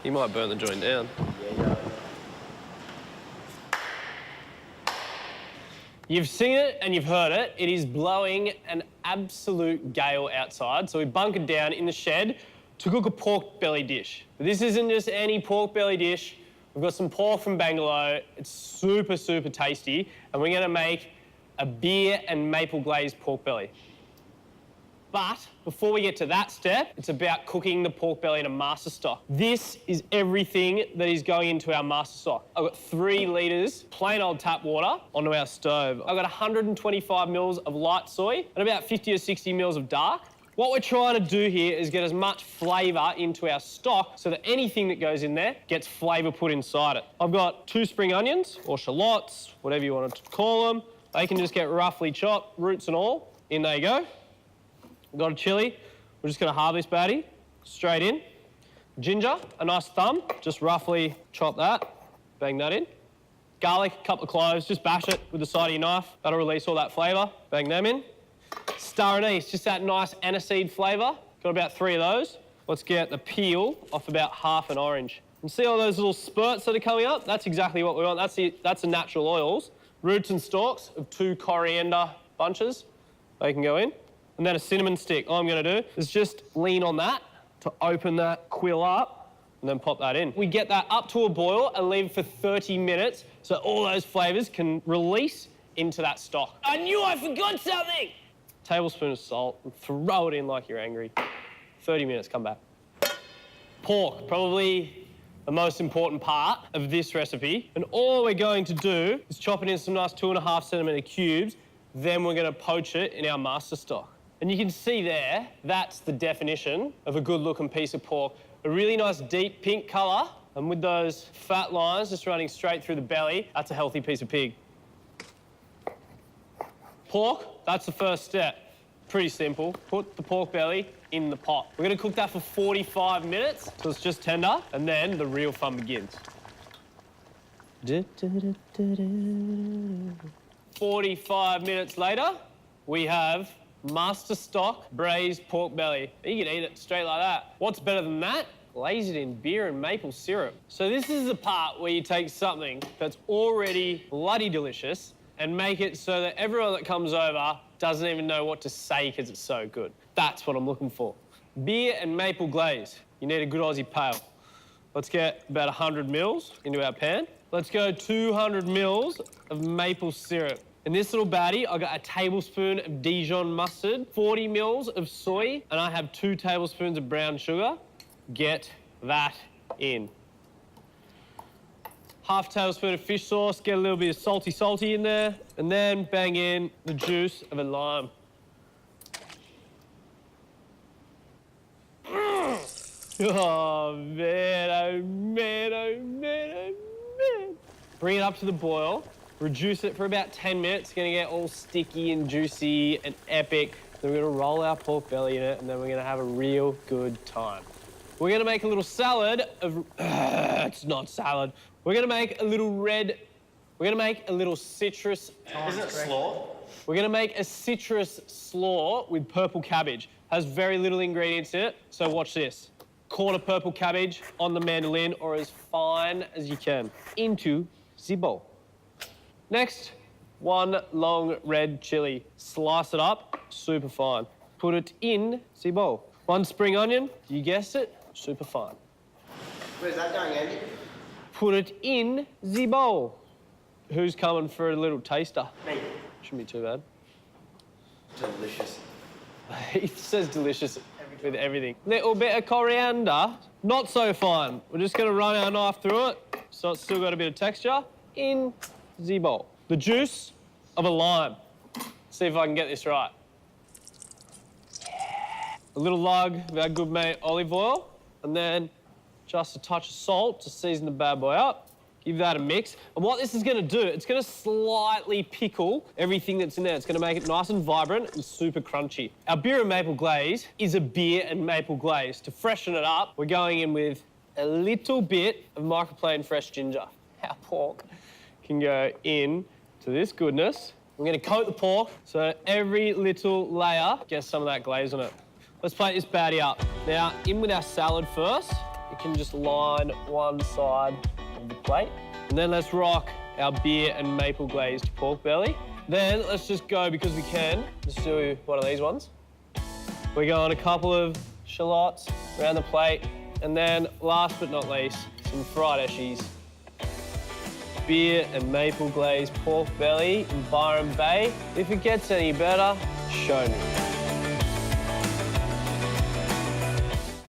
He might burn the joint down. Yeah. You've seen it and you've heard it. It is blowing an absolute gale outside. So we bunkered down in the shed to cook a pork belly dish. But this isn't just any pork belly dish. We've got some pork from Bangalore. It's super, super tasty. And we're gonna make a beer and maple glazed pork belly. But before we get to that step, it's about cooking the pork belly in a master stock. This is everything that is going into our master stock. I've got 3 litres plain old tap water onto our stove. I've got 125 mils of light soy and about 50 or 60 mils of dark. What we're trying to do here is get as much flavour into our stock so that anything that goes in there gets flavour put inside it. I've got 2 spring onions, or shallots, whatever you want to call them. They can just get roughly chopped, roots and all. In they go. We've got a chilli. We're just gonna halve this baddie straight in. Ginger, a nice thumb, just roughly chop that, bang that in. Garlic, a couple of cloves, just bash it with the side of your knife. That'll release all that flavour, bang them in. Star anise, just that nice aniseed flavour. Got about 3 of those. Let's get the peel off about half an orange. And see all those little spurts that are coming up? That's exactly what we want. That's the natural oils. Roots and stalks of 2 coriander bunches. They can go in. And then a cinnamon stick. All I'm gonna do is just lean on that to open that quill up and then pop that in. We get that up to a boil and leave it for 30 minutes so all those flavours can release into that stock. I knew I forgot something! Tablespoon of salt and throw it in like you're angry. 30 minutes, come back. Pork, probably the most important part of this recipe. And all we're going to do is chop it in some nice 2.5 centimetre cubes. Then we're gonna poach it in our master stock. And you can see there, that's the definition of a good looking piece of pork. A really nice deep pink colour, and with those fat lines just running straight through the belly, that's a healthy piece of pig. Pork, that's the first step. Pretty simple. Put the pork belly in the pot. We're gonna cook that for 45 minutes till it's just tender, and then the real fun begins. 45 minutes later, we have master stock braised pork belly. You can eat it straight like that. What's better than that? Glaze it in beer and maple syrup. So this is the part where you take something that's already bloody delicious and make it so that everyone that comes over doesn't even know what to say because it's so good. That's what I'm looking for. Beer and maple glaze. You need a good Aussie pale. Let's get about 100 mils into our pan. Let's go 200 mils of maple syrup. In this little baddie, I got a tablespoon of Dijon mustard, 40 mils of soy, and I have 2 tablespoons of brown sugar. Get that in. Half tablespoon of fish sauce, get a little bit of salty in there, and then bang in the juice of a lime. Oh man, oh man, oh man, oh man. Bring it up to the boil. Reduce it for about 10 minutes. It's gonna get all sticky and juicy and epic. Then we're gonna roll our pork belly in it, and then we're gonna have a real good time. We're gonna make a little salad of, it's not salad. We're gonna make a little citrus. Isn't it slaw? We're gonna make a citrus slaw with purple cabbage. Has very little ingredients in it, so watch this. Quarter purple cabbage on the mandolin, or as fine as you can, into the bowl. Next, 1 long red chilli. Slice it up, super fine. Put it in the bowl. 1 spring onion, you guessed it, super fine. Where's that going, Andy? Put it in the bowl. Who's coming for a little taster? Me. Shouldn't be too bad. Delicious. He says delicious with everything. Little bit of coriander, not so fine. We're just gonna run our knife through it so it's still got a bit of texture. In the bowl. The juice of a lime. See if I can get this right. Yeah. A little lug of our good mate olive oil, and then just a touch of salt to season the bad boy up. Give that a mix. And what this is gonna do, it's gonna slightly pickle everything that's in there. It's gonna make it nice and vibrant and super crunchy. Our beer and maple glaze is a beer and maple glaze. To freshen it up, we're going in with a little bit of microplane fresh ginger. Our pork can go in to this goodness. I'm gonna coat the pork so every little layer gets some of that glaze on it. Let's plate this baddie up. Now, in with our salad first. you can just line one side of the plate. And then let's rock our beer and maple glazed pork belly. Then let's just go, because we can, let's do one of these ones. We're going a couple of shallots around the plate. And then last but not least, some fried eshies. Beer and maple glazed pork belly in Byron Bay. If it gets any better, show me.